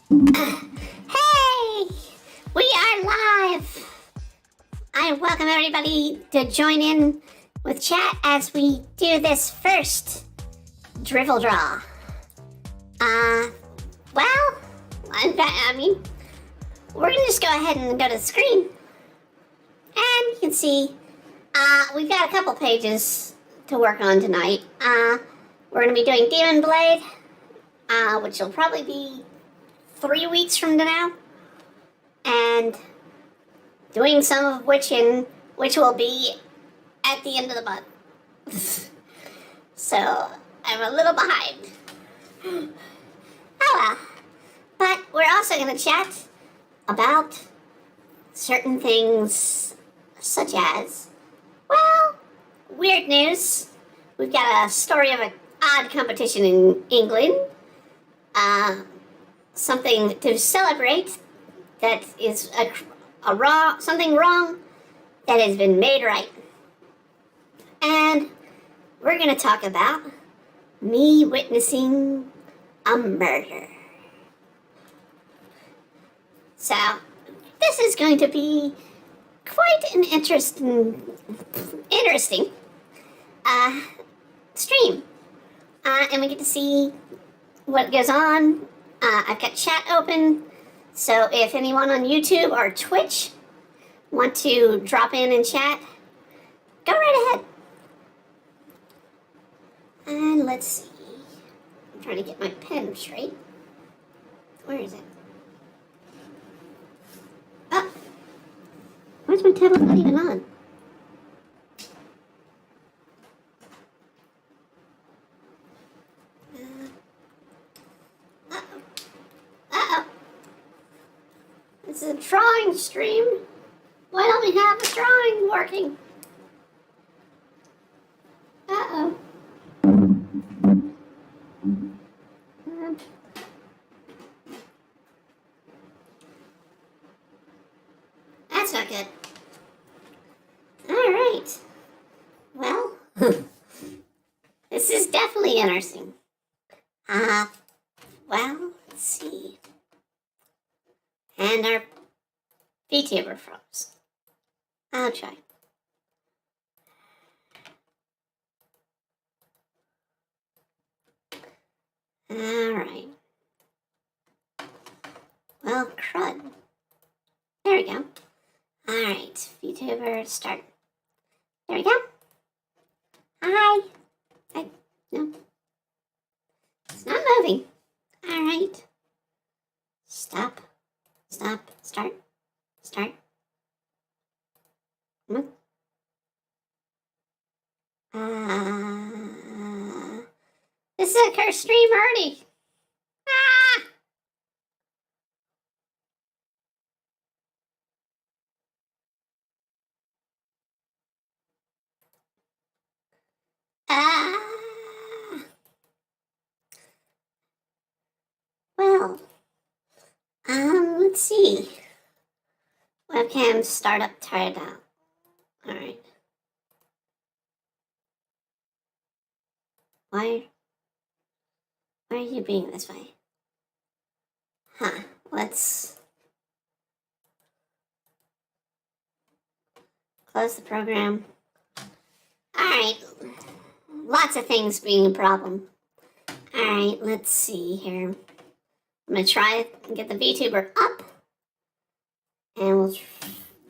Hey! We are live! I welcome everybody to join in with chat as we do this first Drivel Draw. Well, I mean, we're gonna just go ahead and go to the screen. And you can see, we've got a couple pages to work on tonight. We're gonna be doing Demon Blade, which will probably be 3 weeks from now. And doing some of which will be at the end of the month. So I'm a little behind. Oh well. But we're also going to chat about certain things such as, well, weird news. We've got a story of an odd competition in England. Something to celebrate that is something wrong that has been made right. And we're going to talk about me witnessing a murder. So, this is going to be quite an interesting stream. And we get to see what goes on. I've got chat open. So if anyone on YouTube or Twitch want to drop in and chat, go right ahead. And let's see. I'm trying to get my pen straight. Where is it? Oh. Where's my tablet not even on? It's a drawing stream. Why don't we have a drawing working? Uh-oh. That's not good. Alright. Well, this is definitely interesting. Well, let's see. And our VTuber froze. I'll try. Alright. Well, crud. There we go. Alright, VTuber start. There we go. Hi. No. It's not moving. Alright. Stop. Start. Come on. This is a cursed stream already. Well, let's see. Webcam startup tired out. Alright. Why are you being this way? Huh. Let's close the program. Alright. Lots of things being a problem. Alright, let's see here. I'm going to try and get the VTuber up. And we'll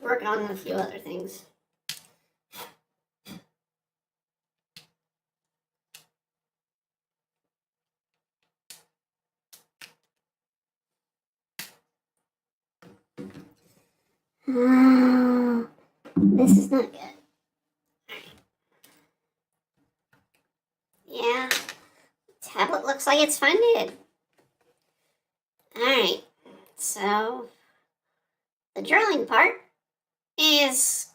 work on a few other things. This is not good. Yeah, tablet looks like it's funded. Alright, so the drawing part is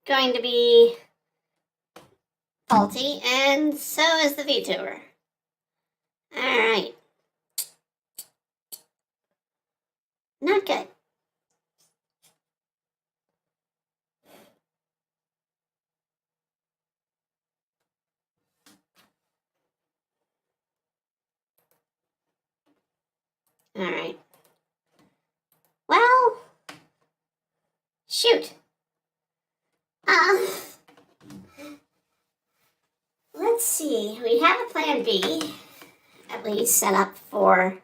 going to be faulty, and so is the VTuber. Alright. Not good. Alright. Shoot. Let's see. We have a plan B, at least set up for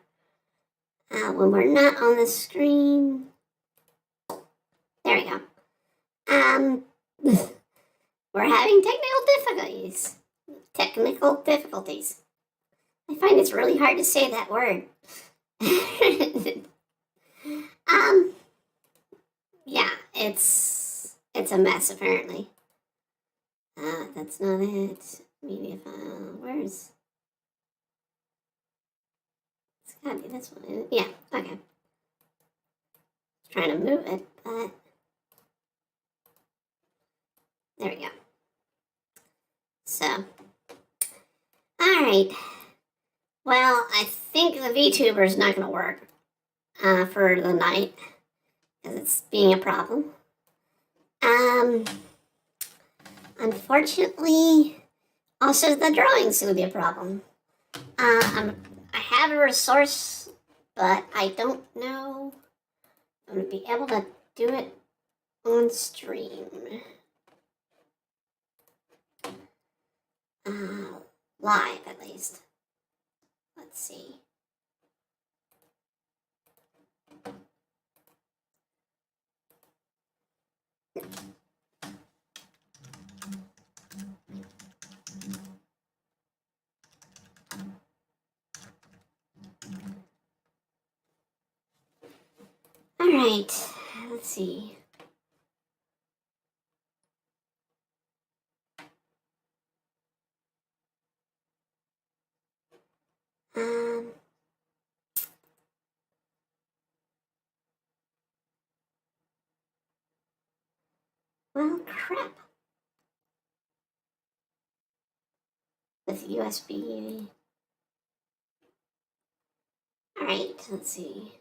when we're not on the screen. There we go. We're having technical difficulties. I find it's really hard to say that word. Yeah, it's a mess apparently. That's not it. Media file. Where's? It's gotta be this one. Yeah. Okay. Trying to move it, but there we go. So, all right. Well, I think the VTuber is not going to work for the night because it's being a problem. Unfortunately, also the drawing's going to be a problem. I have a resource, but I don't know if I'm going to be able to do it on stream. Live, at least. Let's see. All right, let's see. Well, crap. With USB. All right, let's see.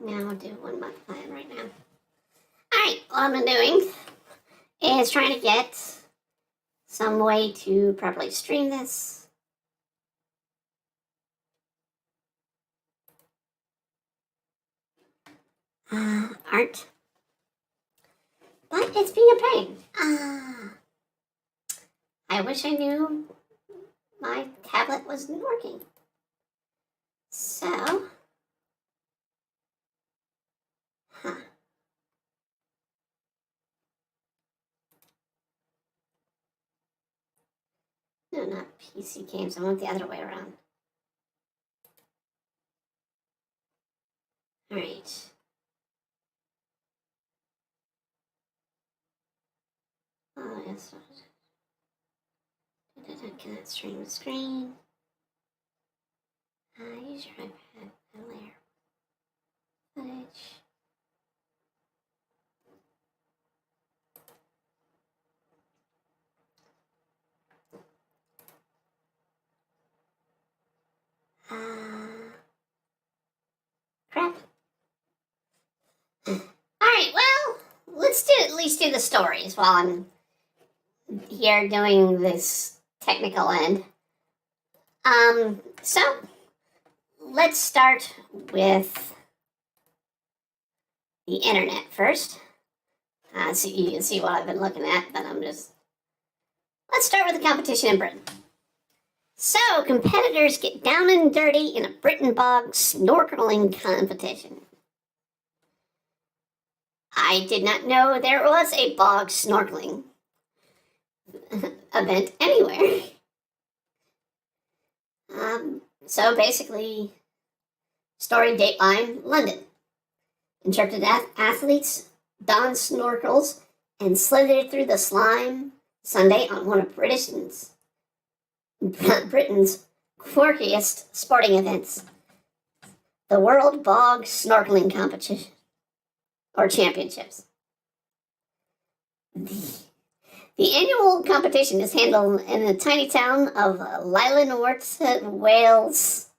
Now I'll do 1 month plan right now. Alright, what I've been doing is trying to get some way to properly stream this. Art. But it's being a pain. I wish I knew my tablet wasn't working. So, no, not PC games. I want the other way around. Alright. Oh, yes. Cannot stream the screen. Use your iPad and layer footage. Crap. Alright, well, let's at least do the stories while I'm here doing this technical end. So, let's start with the internet first. So you can see what I've been looking at, but let's start with the competition in Britain. So, competitors get down and dirty in a Britain bog snorkeling competition. I did not know there was a bog snorkeling event anywhere. So basically, story dateline, London. Interpreted athletes donned snorkels and slithered through the slime Sunday on one of Britain's quirkiest sporting events, the World Bog Snorkeling Competition, or Championships. The annual competition is handled in the tiny town of Llanwrtyd, Wales.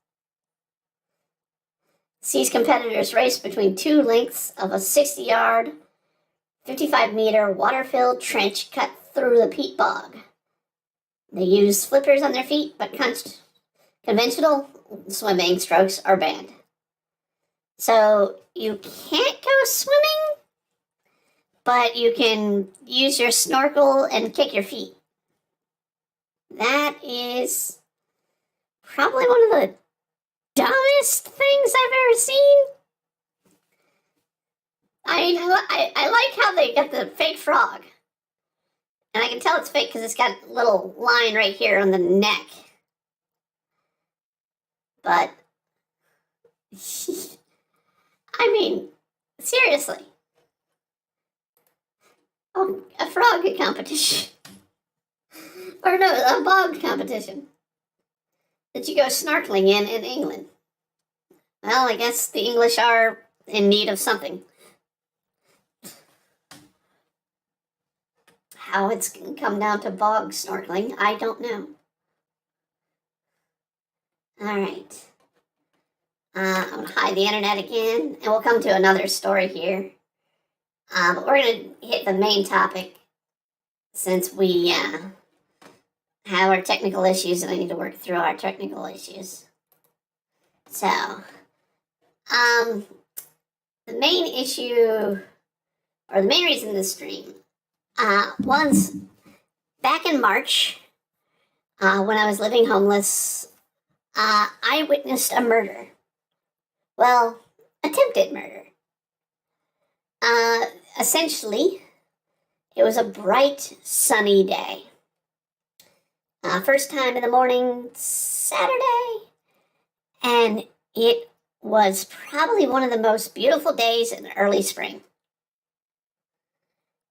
Sees competitors race between two lengths of a 60-yard, 55-meter water-filled trench cut through the peat bog. They use flippers on their feet, but conventional swimming strokes are banned. So you can't go swimming, but you can use your snorkel and kick your feet. That is probably one of the dumbest things I've ever seen. I like how they got the fake frog. And I can tell it's fake because it's got a little line right here on the neck. But, I mean, seriously. Oh, a frog competition. Or no, a bog competition. That you go snorkeling in England. Well, I guess the English are in need of something. How it's come down to bog snorkeling, I don't know. Alright. I'm going to hide the internet again, and we'll come to another story here. But we're going to hit the main topic since we have our technical issues and I need to work through our technical issues. So, the main issue, or the main reason this stream, was back in March, when I was living homeless, I witnessed a murder. Well, attempted murder. Essentially, it was a bright, sunny day. First time in the morning, Saturday, and it was probably one of the most beautiful days in early spring.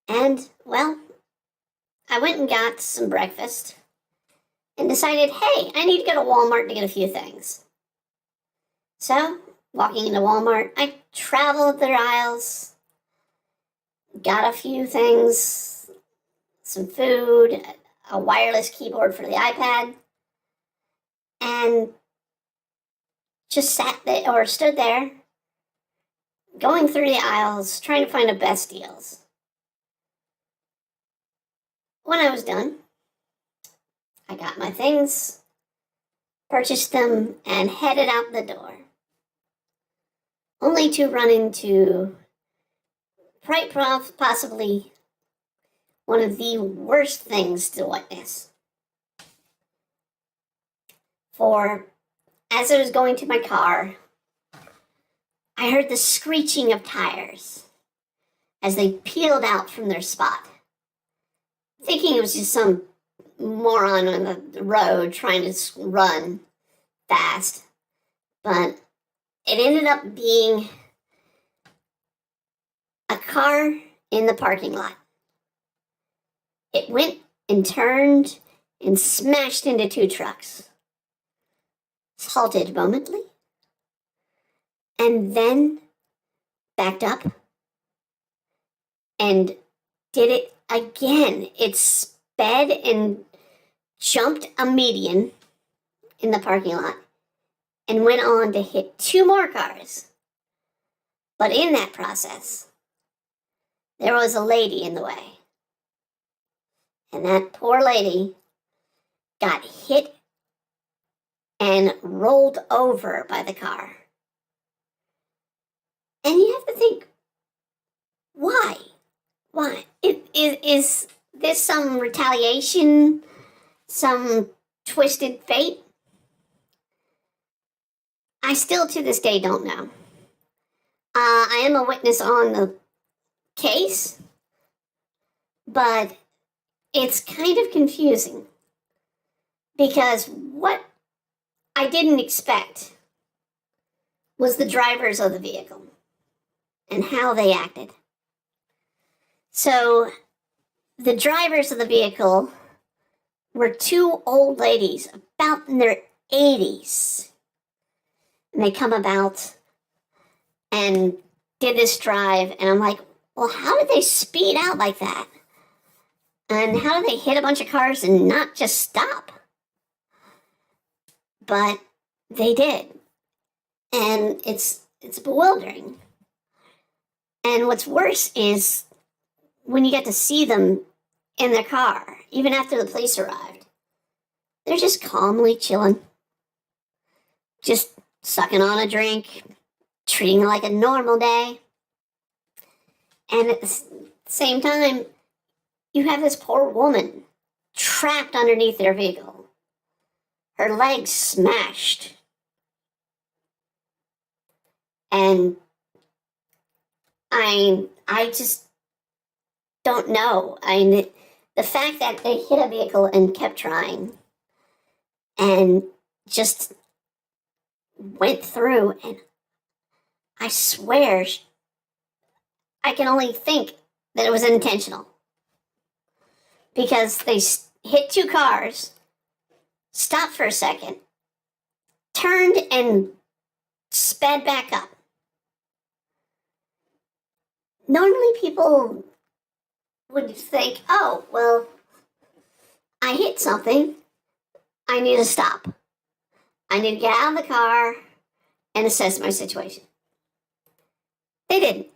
And, well, I went and got some breakfast and decided, hey, I need to go to Walmart to get a few things. So, walking into Walmart, I traveled the aisles, got a few things, some food, a wireless keyboard for the iPad, and just sat there, or stood there, going through the aisles, trying to find the best deals. When I was done, I got my things, purchased them, and headed out the door. Only to run into quite possibly one of the worst things to witness. For as I was going to my car, I heard the screeching of tires as they peeled out from their spot. Thinking it was just some moron on the road trying to run fast. But it ended up being a car in the parking lot. It went and turned and smashed into two trucks. Halted momently. And then backed up and did it again. It sped and jumped a median in the parking lot and went on to hit two more cars. But in that process, there was a lady in the way. And that poor lady got hit and rolled over by the car. And you have to think, why? Why? Is this some retaliation? Some twisted fate? I still to this day don't know. I am a witness on the case, but it's kind of confusing because what I didn't expect was the drivers of the vehicle and how they acted. So, the drivers of the vehicle were two old ladies, about in their 80s. And they come about and did this drive, and I'm like, well, how did they speed out like that? And how do they hit a bunch of cars and not just stop? But they did. And it's bewildering. And what's worse is when you get to see them in their car, even after the police arrived, they're just calmly chilling, just sucking on a drink, treating it like a normal day. And at the same time, you have this poor woman trapped underneath their vehicle, her legs smashed. And I just don't know. The fact that they hit a vehicle and kept trying and just went through, and I swear I can only think that it was intentional, because they hit two cars, stopped for a second, turned and sped back up. Normally people would think, oh, well, I hit something, I need to stop. I need to get out of the car and assess my situation. They didn't.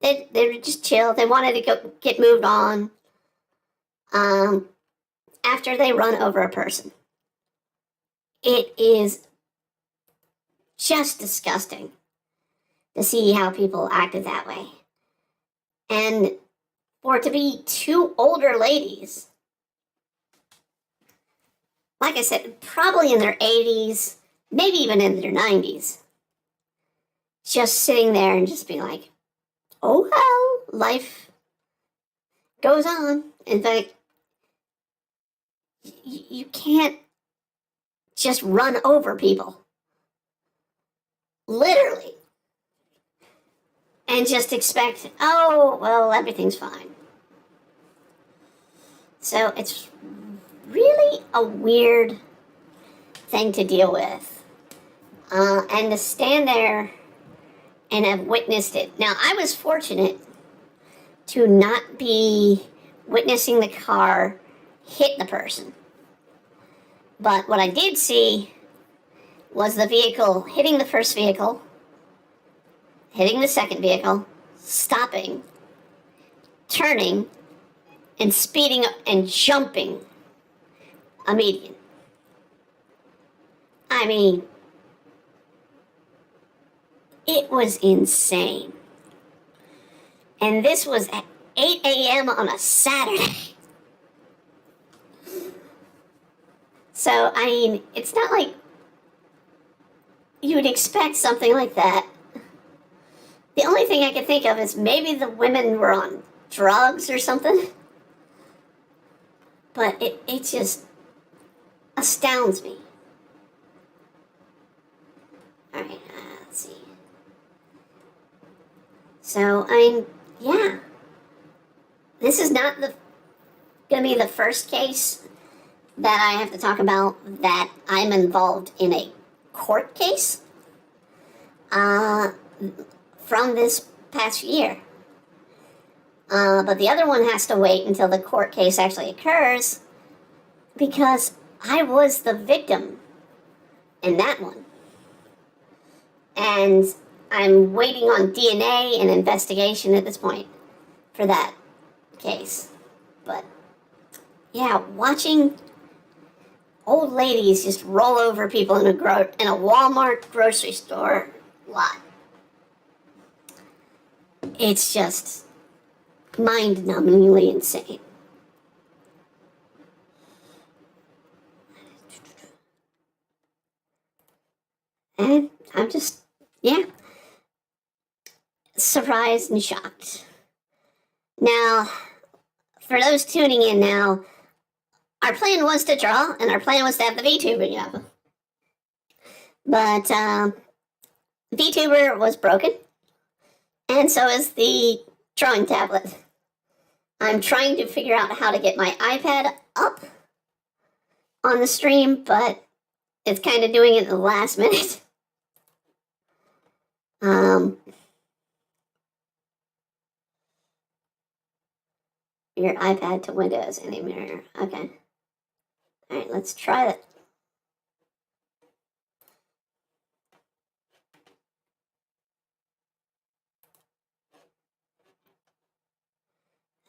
They were just chill. They wanted to get moved on after they run over a person. It is just disgusting to see how people acted that way. And for it to be two older ladies, like I said, probably in their 80s, maybe even in their 90s, just sitting there and just being like, oh well, life goes on. In fact, you can't just run over people, literally, and just expect, oh, well, everything's fine. So it's really a weird thing to deal with. And to stand there and have witnessed it. Now, I was fortunate to not be witnessing the car hit the person. But what I did see was the vehicle hitting the first vehicle, hitting the second vehicle, stopping, turning, and speeding up and jumping a median. I mean, it was insane. And this was at 8 a.m. on a Saturday. So, I mean, it's not like you would expect something like that. The only thing I could think of is maybe the women were on drugs or something. But it just astounds me. Alright, let's see. So, I mean, yeah. This is not going to be the first case that I have to talk about that I'm involved in a court case from this past year. But the other one has to wait until the court case actually occurs, because I was the victim in that one. And I'm waiting on DNA and investigation at this point for that case. But yeah, watching old ladies just roll over people in a Walmart grocery store lot, it's just mind-numbingly insane. And I'm just, yeah, surprised and shocked. Now, for those tuning in now, our plan was to draw, and our plan was to have the VTuber up. But VTuber was broken, and so is the drawing tablet. I'm trying to figure out how to get my iPad up on the stream, but it's kind of doing it at the last minute. your iPad to Windows in a mirror. Okay. All right, let's try that.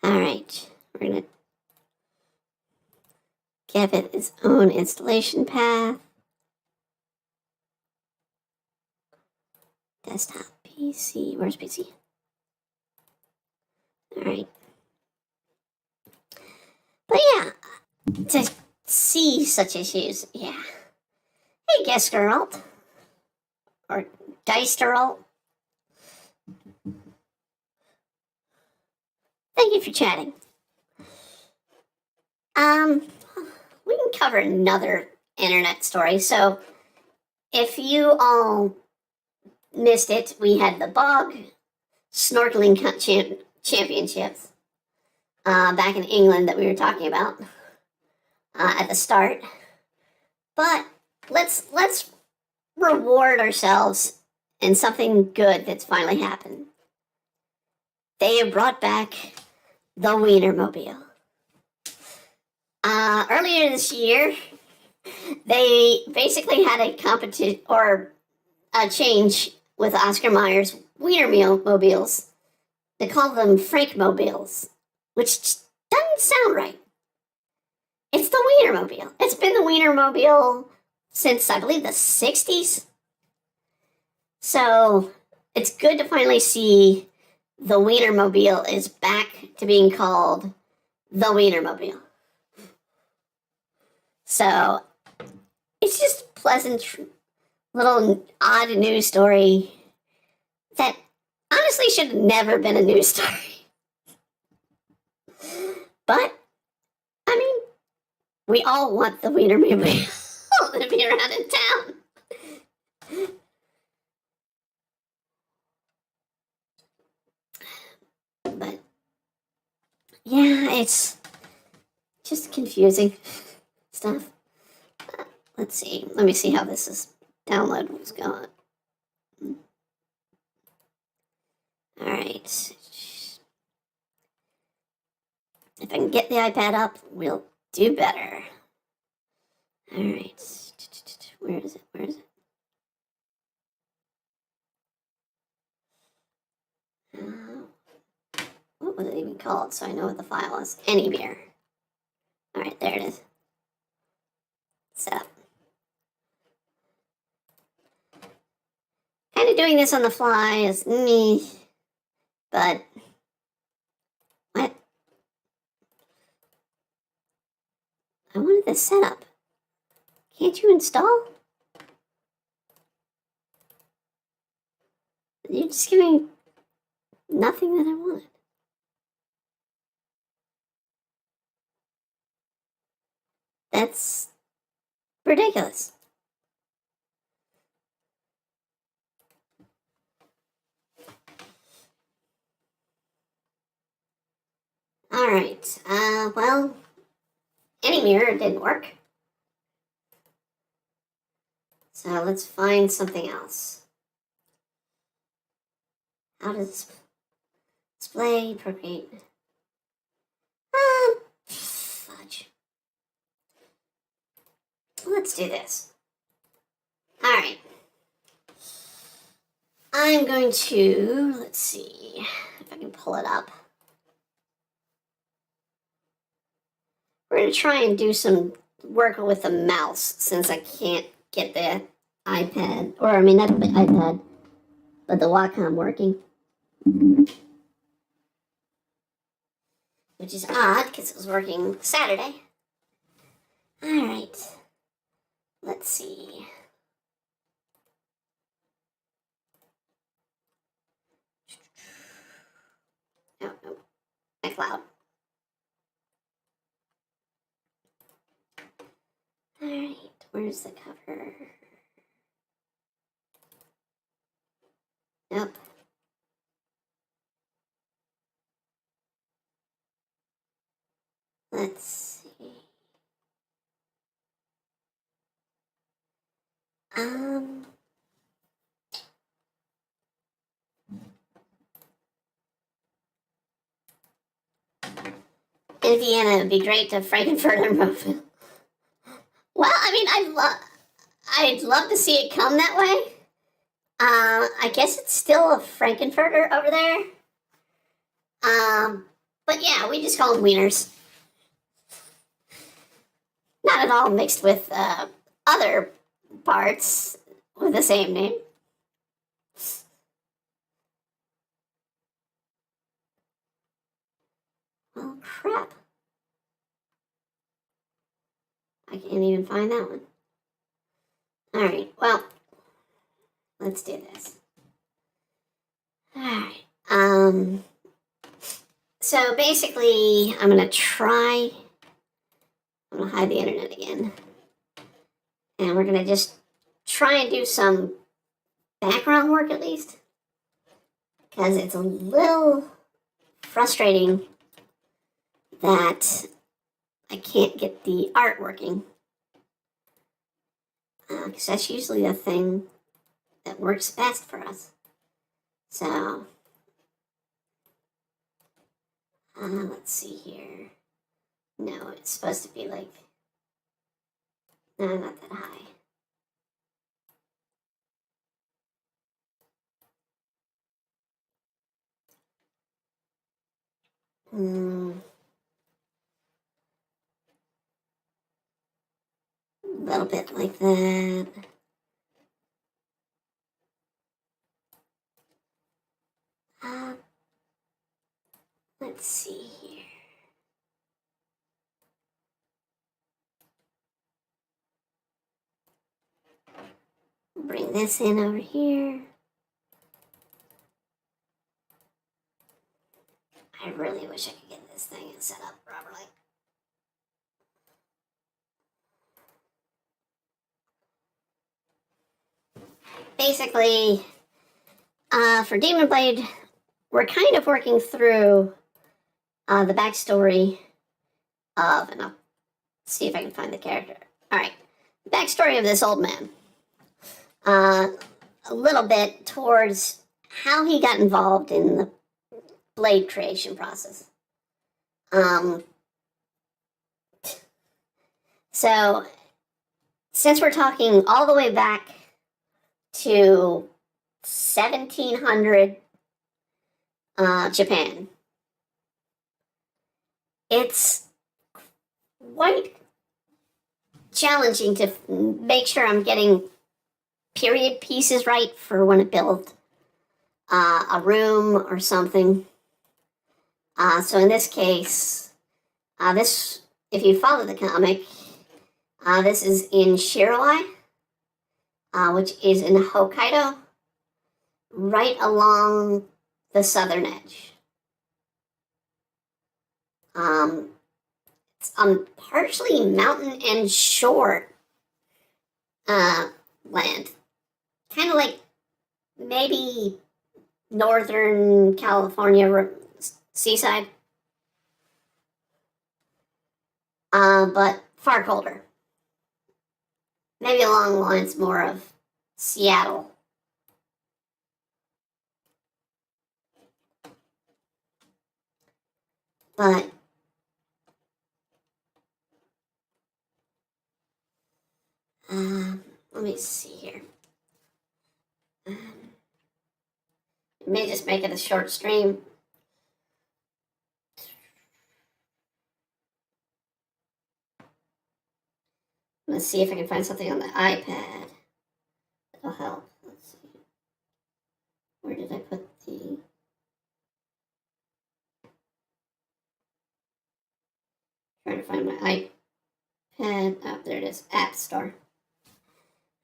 All right, we're gonna give it its own installation path. Desktop PC. Where's PC? All right. But yeah, to see such issues, yeah. Hey, guest girl. Or Dice girl. Thank you for chatting. We can cover another internet story. So, if you all missed it, we had the bog snorkeling championships back in England that we were talking about at the start. But let's reward ourselves in something good that's finally happened. They have brought back the Wienermobile. Earlier this year, they basically had a competition or a change with Oscar Mayer's Wienermobiles. They call them Frankmobiles, which doesn't sound right. It's the Wienermobile. It's been the Wienermobile since, I believe, the 60s. So it's good to finally see the Wienermobile is back to being called the Wienermobile. So it's just a pleasant little odd news story that honestly should have never been a news story. But, I mean, we all want the Wienermobile to be around in town. But, yeah, it's just confusing stuff. Let's see. Let me see how this is download was going. Alright. If I can get the iPad up, we'll do better. Alright. Where is it? Where is it? What was it even called so I know what the file is? Anywhere. Alright, there it is. Set up. Kind of doing this on the fly is me, but what? I wanted this set up. Can't you install? You're just giving nothing that I wanted. That's ridiculous. Alright, well, any mirror didn't work. So let's find something else. How does display procreate? Fudge. Let's do this. Alright. I'm going to, let's see if I can pull it up. We're going to try and do some work with the mouse since I can't get the iPad, or I mean not the iPad, but the Wacom working. Which is odd because it was working Saturday. Alright. Let's see. Oh, no. My cloud. Alright, where's the cover? Nope. Let's see. Indiana, it'd be great to Frankenfurter move. Well, I mean, I'd love to see it come that way. I guess it's still a Frankenfurter over there. But yeah, we just call them wieners. Not at all mixed with other parts with the same name. Oh, crap. I can't even find that one. Alright, well, let's do this. Alright, so basically, I'm gonna hide the internet again. And we're gonna just try and do some background work at least. Because it's a little frustrating that I can't get the art working. Because that's usually the thing that works best for us. So, let's see here. No, it's supposed to be like, no, not that high. A little bit like that. Let's see here. Bring this in over here. I really wish I could get this thing set up properly. Basically, for Demon Blade, we're kind of working through the backstory of, and I'll see if I can find the character. Alright, backstory of this old man. A little bit towards how he got involved in the blade creation process. So, since we're talking all the way back to 1700 Japan, it's quite challenging to make sure I'm getting period pieces right for when I build a room or something. So in this case, if you follow the comic, this is in Shiroi, which is in Hokkaido, right along the southern edge. It's on partially mountain and shore land. Kind of like maybe northern California seaside. But far colder. Maybe along the lines more of Seattle. But let me see here. May just make it a short stream. Let's see if I can find something on the iPad that'll help. Let's see. Where did I put the... Trying to find my iPad. Oh, there it is. App Store.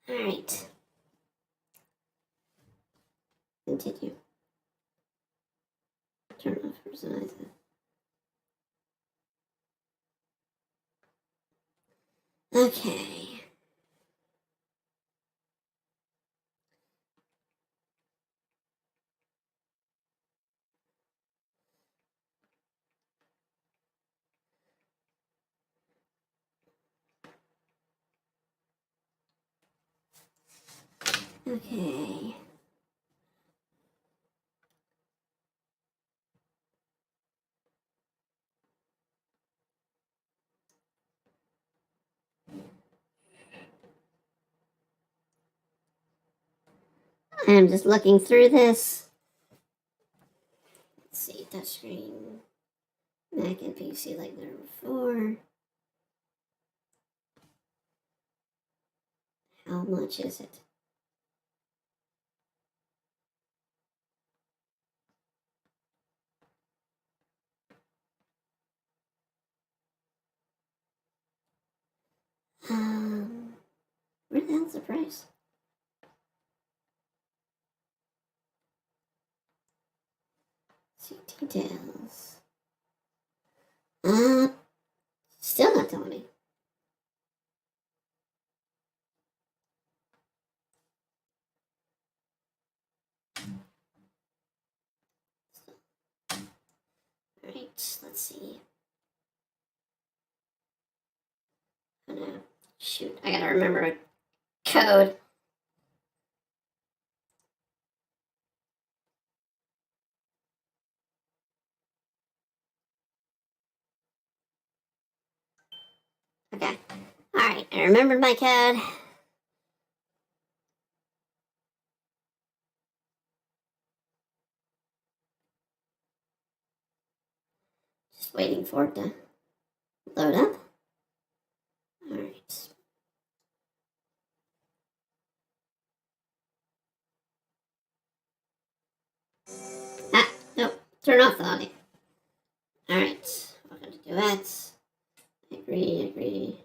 Alright. Continue. Turn off personalized. Okay. Okay. I'm just looking through this. Let's see, touchscreen, Mac and PC like never before. How much is it? Where the hell's the price? See details. Still not telling me. Alright, let's see. Oh no. Shoot, I gotta remember a code. Okay. Alright, I remembered my code. Just waiting for it to load up. Alright. Ah, nope. Turn off the audio. Alright. We're gonna do that. Agree.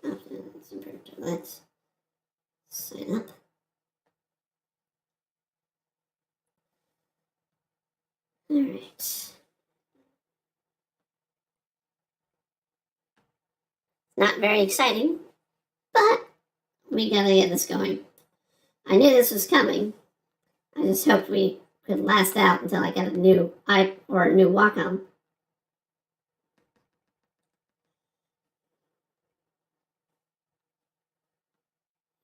Options, improved. Let's sign up. Alright. Not very exciting, but we gotta get this going. I knew this was coming. I just hoped we could last out until I got a new Wacom.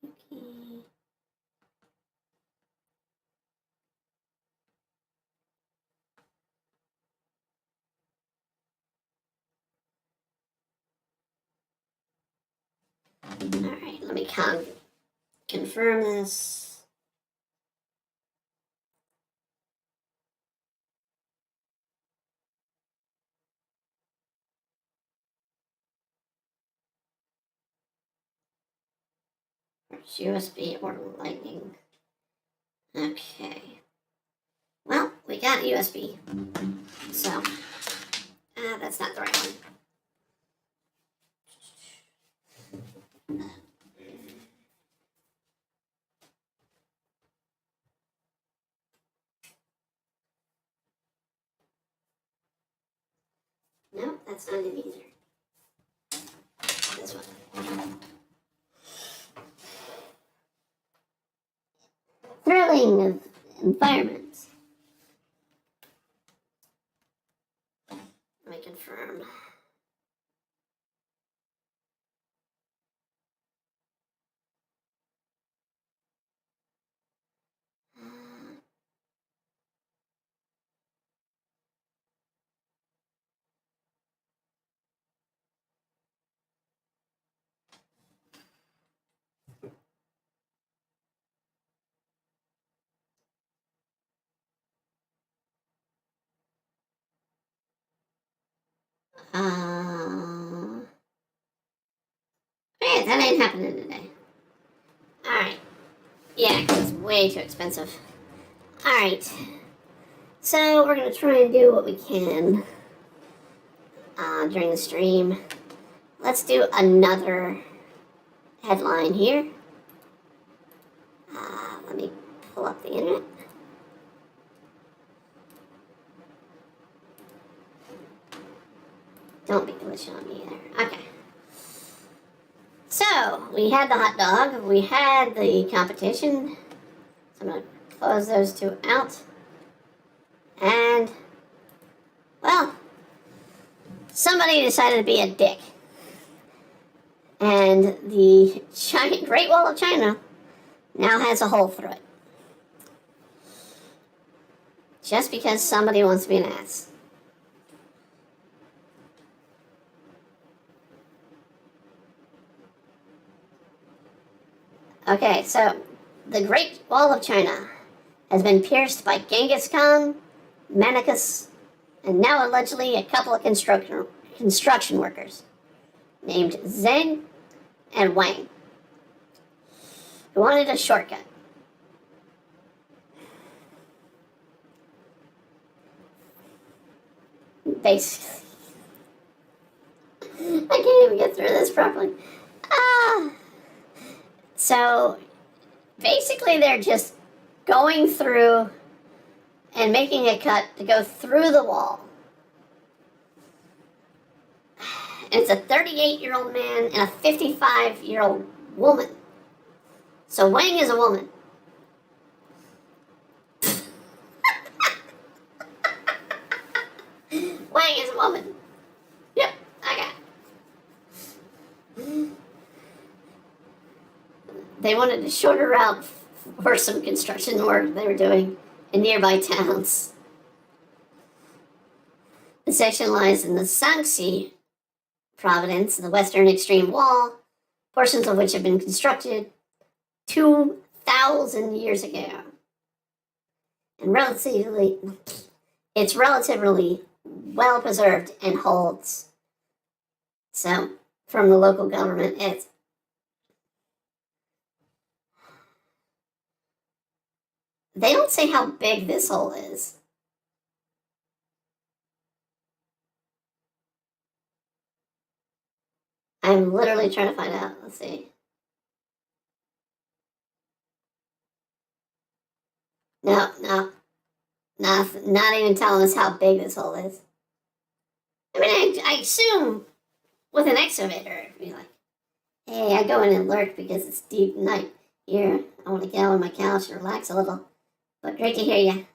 Okay. Alright, let me confirm this. It's USB or Lightning. Okay. Well, we got USB. So, that's not the right one. No, that's not it either. This one. Thrilling environments. Let me confirm. Hey, that ain't happening today. Alright. Yeah, 'cause it's way too expensive. Alright. So, we're gonna try and do what we can during the stream. Let's do another headline here. Let me pull up the internet. Don't be glitching on me either. Okay. So, we had the hot dog, we had the competition. So I'm going to close those two out. And, well, somebody decided to be a dick. And the Great Wall of China now has a hole through it. Just because somebody wants to be an ass. Okay, so the Great Wall of China has been pierced by Genghis Khan, Manicus, and now allegedly a couple of construction workers named Zheng and Wang, who wanted a shortcut. Basically. I can't even get through this properly. So, basically they're just going through and making a cut to go through the wall. And it's a 38-year-old man and a 55-year-old woman. So Wang is a woman. Wang is a woman. Yep, I got it. They wanted a shorter route for some construction work they were doing in nearby towns. The section lies in the Sangxi province, the western extreme wall, portions of which have been constructed 2,000 years ago. And it's relatively well preserved and holds. So, from the local government, they don't say how big this hole is. I'm literally trying to find out. Let's see. No, not even telling us how big this hole is. I mean, I assume with an excavator, it'd be like, hey, I go in and lurk because it's deep night here. I want to get out on my couch and relax a little. But great to hear you.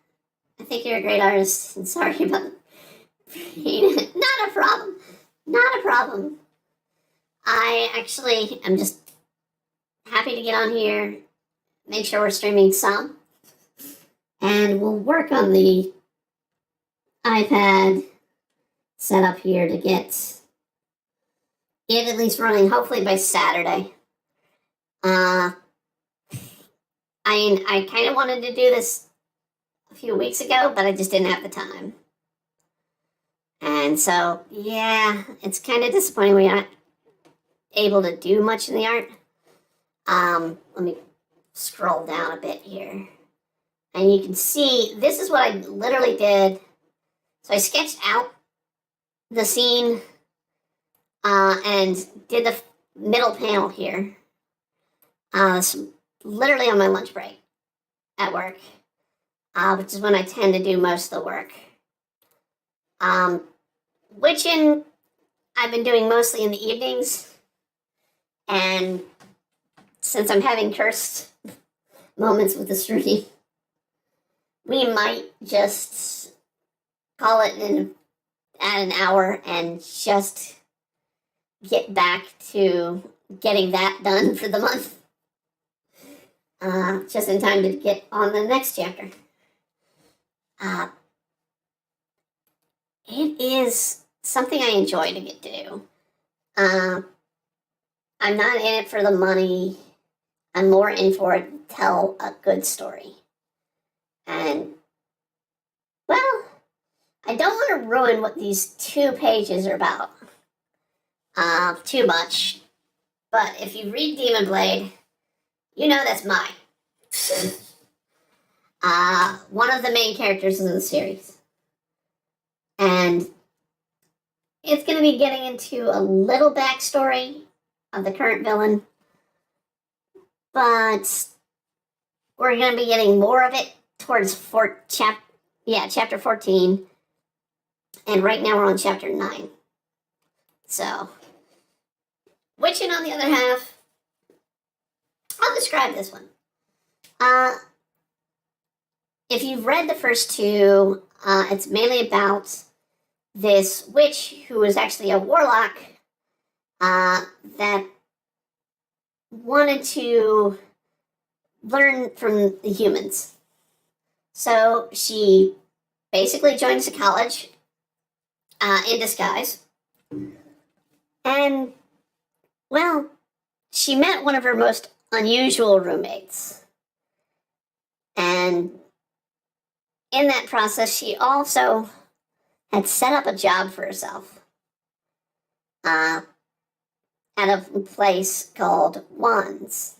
I think you're a great artist, and sorry about it. Not a problem. Not a problem. I actually am just happy to get on here, make sure we're streaming some, and we'll work on the iPad setup here to get it at least running, hopefully by Saturday. I kind of wanted to do this a few weeks ago, but I just didn't have the time. And so, yeah, it's kind of disappointing we're not able to do much in the art. Let me scroll down a bit here. And you can see, this is what I literally did. So I sketched out the scene and did the middle panel here. Literally on my lunch break at work, which is when I tend to do most of the work. I've been doing mostly in the evenings, and since I'm having cursed moments with the stream, we might just call it at an hour and just get back to getting that done for the month. Just in time to get on the next chapter. It is something I enjoy to get to do. I'm not in it for the money. I'm more in for it to tell a good story. And, well, I don't want to ruin what these 2 pages are about too much. But if you read Demon Blade, you know that's mine. One of the main characters in the series. And it's going to be getting into a little backstory of the current villain. But we're going to be getting more of it towards chapter 14. And right now we're on chapter 9. So, Witchin, on the other half, I'll describe this one. If you've read the first 2, it's mainly about this witch who is actually a warlock that wanted to learn from the humans. So she basically joins a college in disguise. And, well, she met one of her most unusual roommates. And in that process, she also had set up a job for herself at a place called Wands.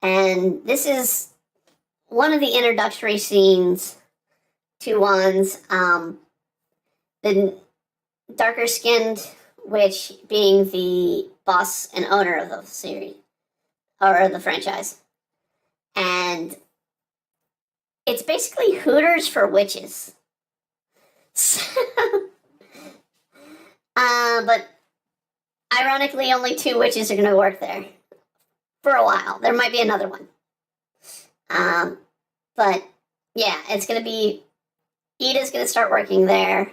And this is one of the introductory scenes to Wands. The darker skinned witch being the boss and owner of the series, or the franchise. And it's basically Hooters for witches. But ironically, only 2 witches are going to work there for a while. There might be another one. But yeah, it's going to be, Ida's going to start working there,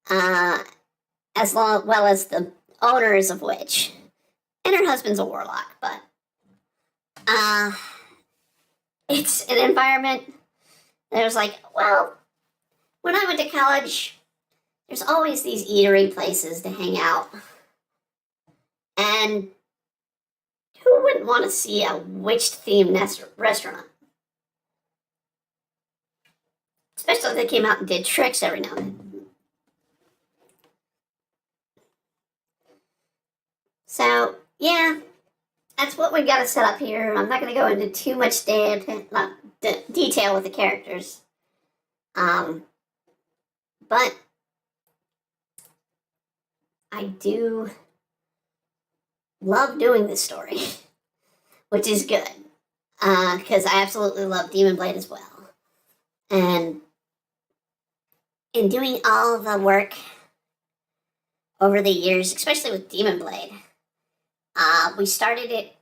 as well as the owners of which. And her husband's a warlock, but it's an environment. There's like, well, when I went to college, there's always these eatery places to hang out. And who wouldn't want to see a witch-themed restaurant? Especially if they came out and did tricks every now and then. So, yeah, that's what we got to set up here. I'm not going to go into too much detail with the characters. But I do love doing this story, which is good, because I absolutely love Demon Blade as well. And in doing all the work over the years, especially with Demon Blade, we started it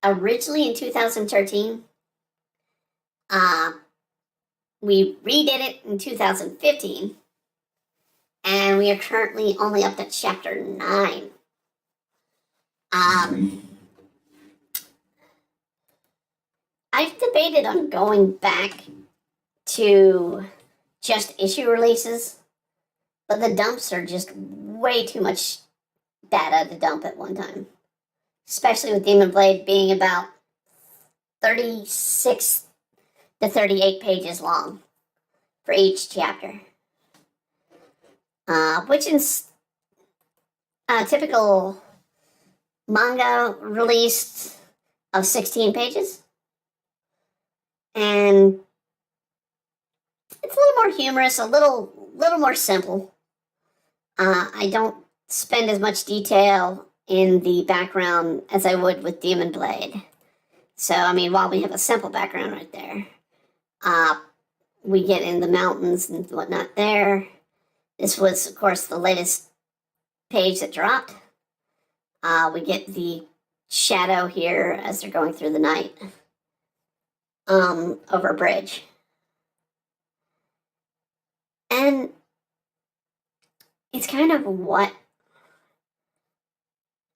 originally in 2013. We redid it in 2015, and we are currently only up to chapter 9. I've debated on going back to just issue releases, but the dumps are just way too much data to dump at one time, especially with Demon Blade being about 36 to 38 pages long for each chapter, which is a typical manga released of 16 pages. And it's a little more humorous, a little more simple. I don't spend as much detail in the background as I would with Demon Blade. So, I mean, while we have a simple background right there, we get in the mountains and whatnot there. This was, of course, the latest page that dropped. We get the shadow here as they're going through the night over a bridge. And it's kind of what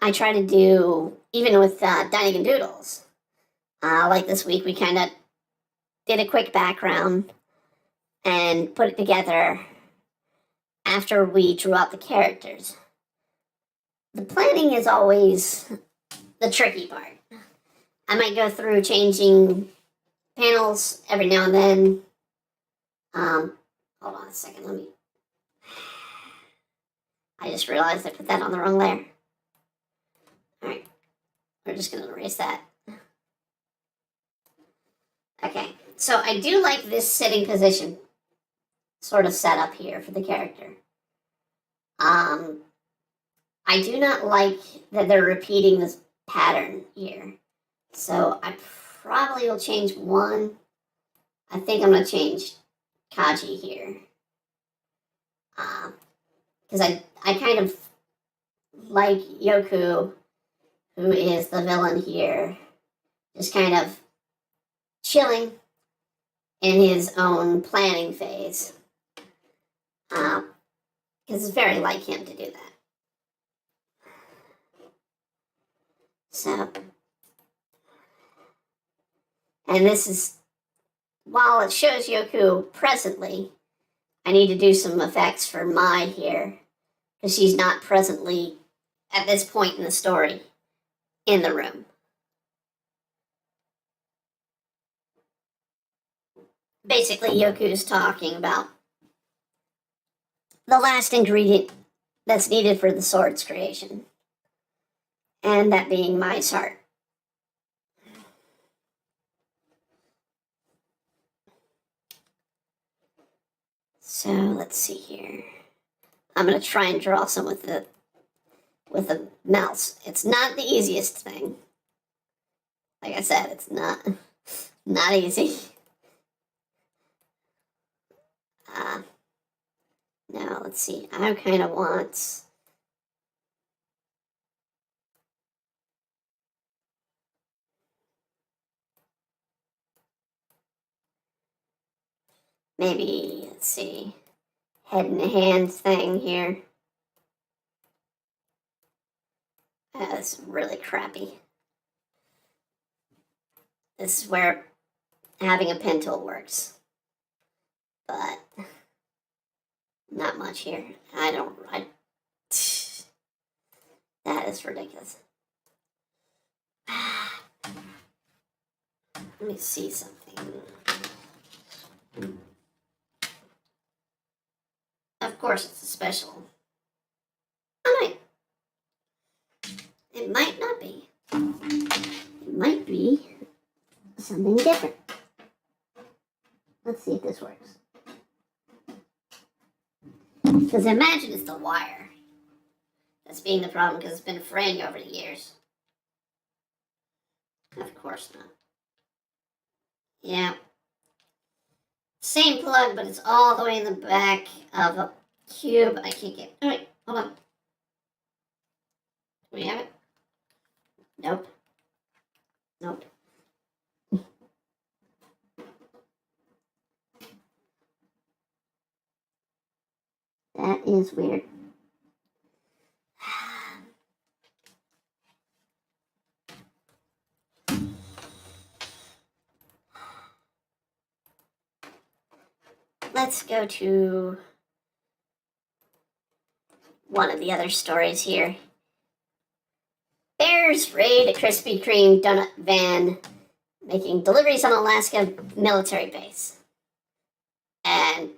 I try to do even with Dining and Doodles. Like this week, we kind of did a quick background and put it together after we drew out the characters. The planning is always the tricky part. I might go through changing panels every now and then. Hold on a second, I just realized I put that on the wrong layer. Alright, we're just going to erase that. Okay, so I do like this sitting position sort of set up here for the character. I do not like that they're repeating this pattern here. So I probably will change one. I think I'm going to change Kaji here. Because I kind of like Yoku, who is the villain here, just kind of chilling in his own planning phase. Because it's very like him to do that. So, and this is, while it shows Yoku presently, I need to do some effects for Mai here, because she's not presently, at this point in the story, in the room. basically Yoku's talking about the last ingredient that's needed for the sword's creation, and that being Mai's heart. So let's see here. I'm gonna try and draw some with the mouse. It's not the easiest thing. Like I said, it's not easy. Now let's see. I kind of want maybe, let's see, head and hand thing here. That's really crappy. This is where having a pen tool works. But not much here. That is ridiculous. Let me see something. Of course, it's a special. It might not be. It might be something different. Let's see if this works. Because imagine it's the wire that's being the problem, because it's been fraying over the years. Of course not. Yeah. Same plug, but it's all the way in the back of a cube. I can't get... Oh, wait, hold on. Do we have it? Nope. Nope. That is weird. Let's go to one of the other stories here. Bears raid a Krispy Kreme donut van making deliveries on Alaska military base. And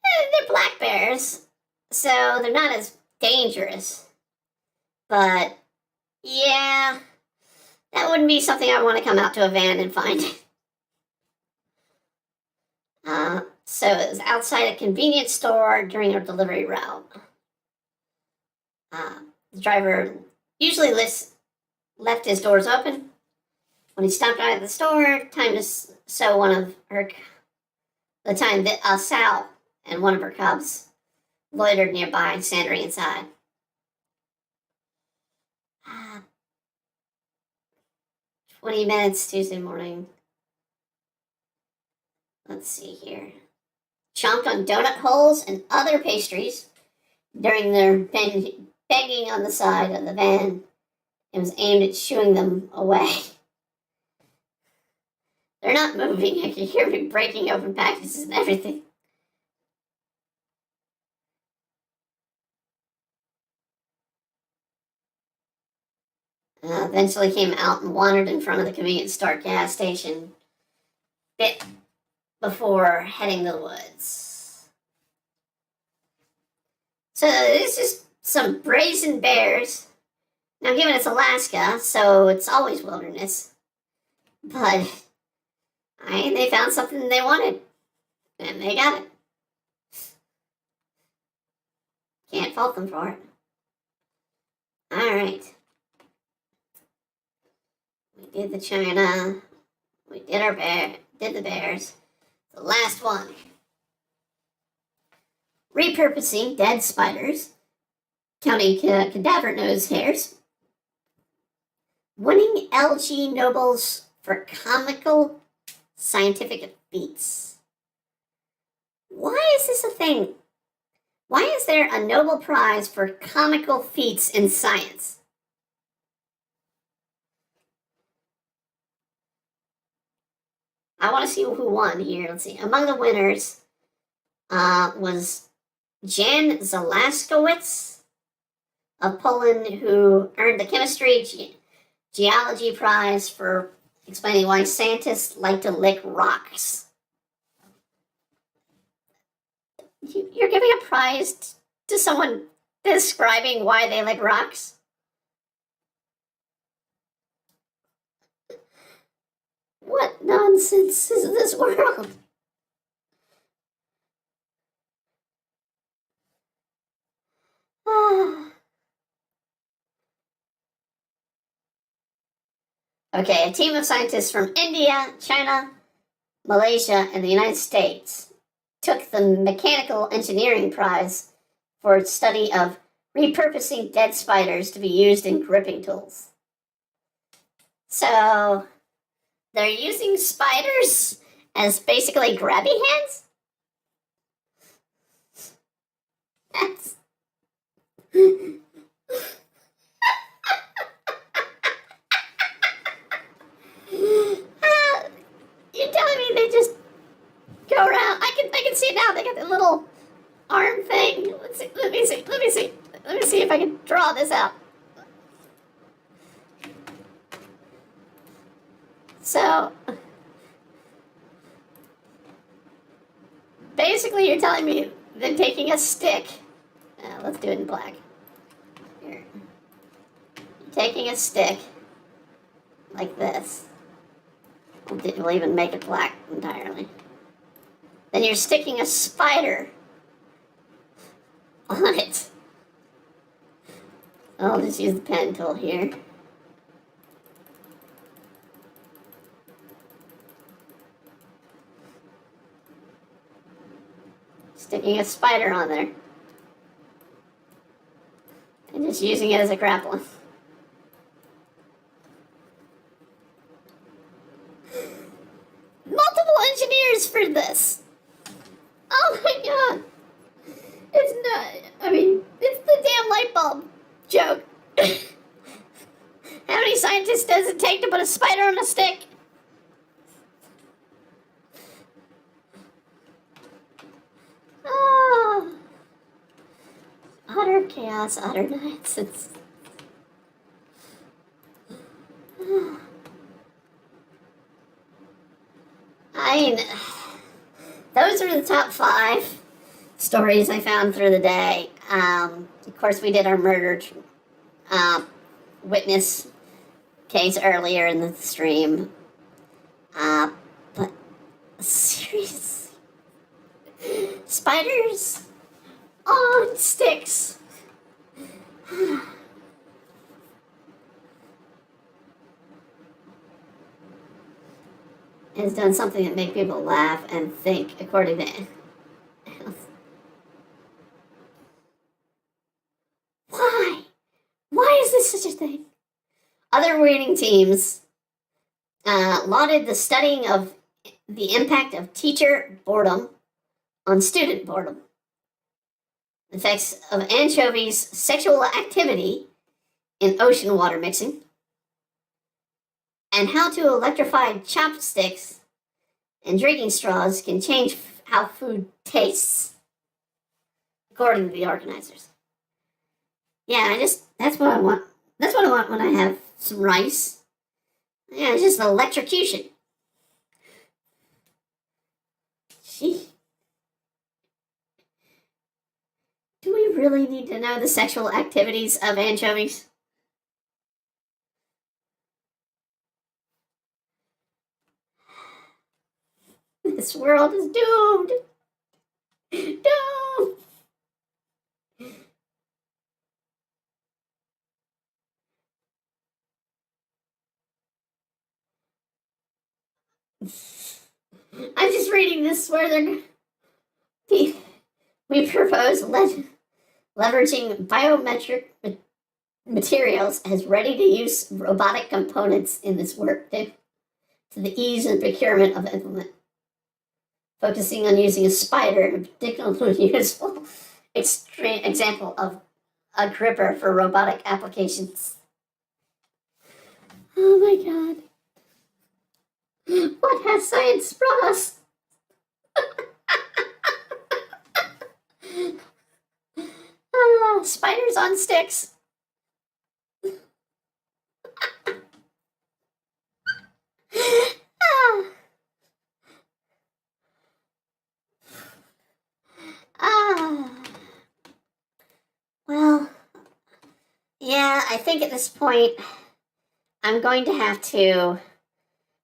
they're black bears, so they're not as dangerous. But yeah, that wouldn't be something I want to come out to a van and find. So it was outside a convenience store during a delivery route. The driver usually left his doors open. When he stopped out at the store, time to sow one of her... The time that Sal and one of her cubs loitered nearby, sandering inside. 20 minutes Tuesday morning. Let's see here. Chomped on donut holes and other pastries during their begging on the side of the van. It was aimed at shooing them away. They're not moving. I can hear me breaking open packages and everything. Eventually came out and wandered in front of the convenience store gas station bit before heading to the woods. So this is some brazen bears. Now, given it's Alaska, so it's always wilderness. But they found something they wanted, and they got it. Can't fault them for it. All right. We did the China. We did the bears. The last one. Repurposing dead spiders. Counting cadaver nose hairs. Winning LG Nobles for comical scientific feats. Why is this a thing? Why is there a Nobel Prize for comical feats in science? I want to see who won here. Let's see. Among the winners was Jan Zalaskowicz of Poland, who earned the Chemistry Geology Prize for explaining why scientists like to lick rocks. You're giving a prize to someone describing why they like rocks? What nonsense is this world? Okay, a team of scientists from India, China, Malaysia, and the United States took the Mechanical Engineering Prize for its study of repurposing dead spiders to be used in gripping tools. So, they're using spiders as basically grabby hands? That's... You're telling me they just go around? I can see now. They got the little arm thing. Let me see if I can draw this out. So basically, you're telling me they're taking a stick. Let's do it in black. Here. You're taking a stick like this. We'll even make it black entirely. Then you're sticking a spider on it. I'll just use the pen tool here. Sticking a spider on there. And just using it as a grappling. Multiple engineers for this. Oh my god. It's not, I mean, it's the damn light bulb joke. How many scientists does it take to put a spider on a stick? Oh. Utter chaos, utter nonsense. I mean, those are the top 5 stories I found through the day. Of course, we did our murder witness case earlier in the stream. But seriously, spiders on sticks. Has done something that made people laugh and think, according to... Why? Why is this such a thing? Other reading teams lauded the studying of the impact of teacher boredom on student boredom, effects of anchovies' sexual activity in ocean water mixing, and how to electrify chopsticks and drinking straws can change how food tastes, according to the organizers. Yeah, that's what I want. That's what I want when I have some rice. Yeah, it's just electrocution. Gee. Do we really need to know the sexual activities of anchovies? This world is doomed. Doomed. I'm just reading this where we propose leveraging biometric materials as ready-to-use robotic components in this work to the ease and procurement of implement. Focusing on using a spider, a particularly useful extreme example of a gripper for robotic applications. Oh my god. What has science brought us? Spiders on sticks. I think at this point, I'm going to have to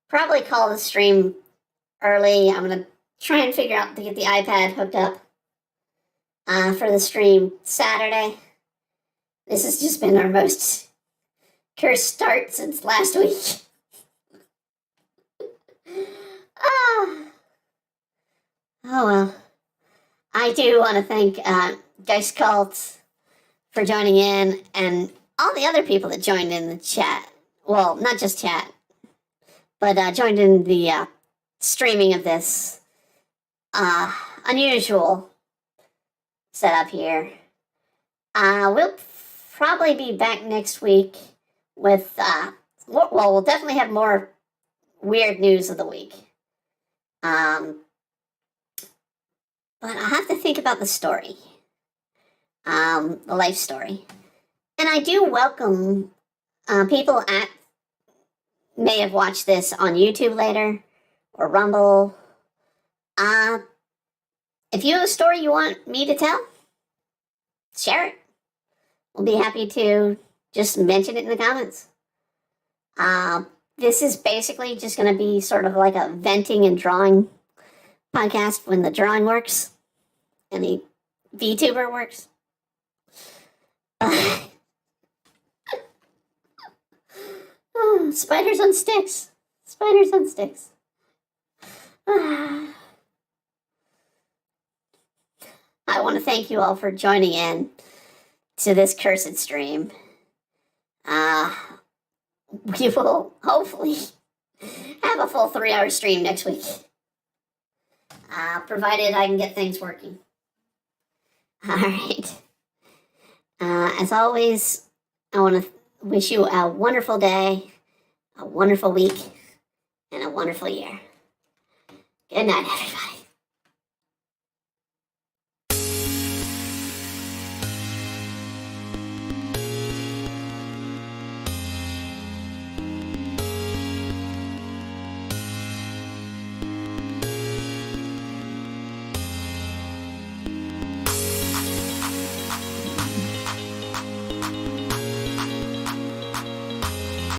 probably call the stream early. I'm going to try and figure out to get the iPad hooked up for the stream Saturday. This has just been our most cursed start since last week. Oh well. I do want to thank Geist Cult for joining in, and all the other people that joined in the chat. Well, not just chat, but joined in the streaming of this unusual setup here. We'll probably be back next week with, we'll definitely have more weird news of the week. But I have to think about the story, the life story. And I do welcome people may have watched this on YouTube later or Rumble. If you have a story you want me to tell, share it. We'll be happy to just mention it in the comments. This is basically just going to be sort of like a venting and drawing podcast when the drawing works and the VTuber works. Spiders on sticks. Spiders on sticks. I want to thank you all for joining in to this cursed stream. We will hopefully have a full 3-hour stream next week. Provided I can get things working. Alright. As always, I want to wish you a wonderful day, a wonderful week, and a wonderful year. Good night, everybody.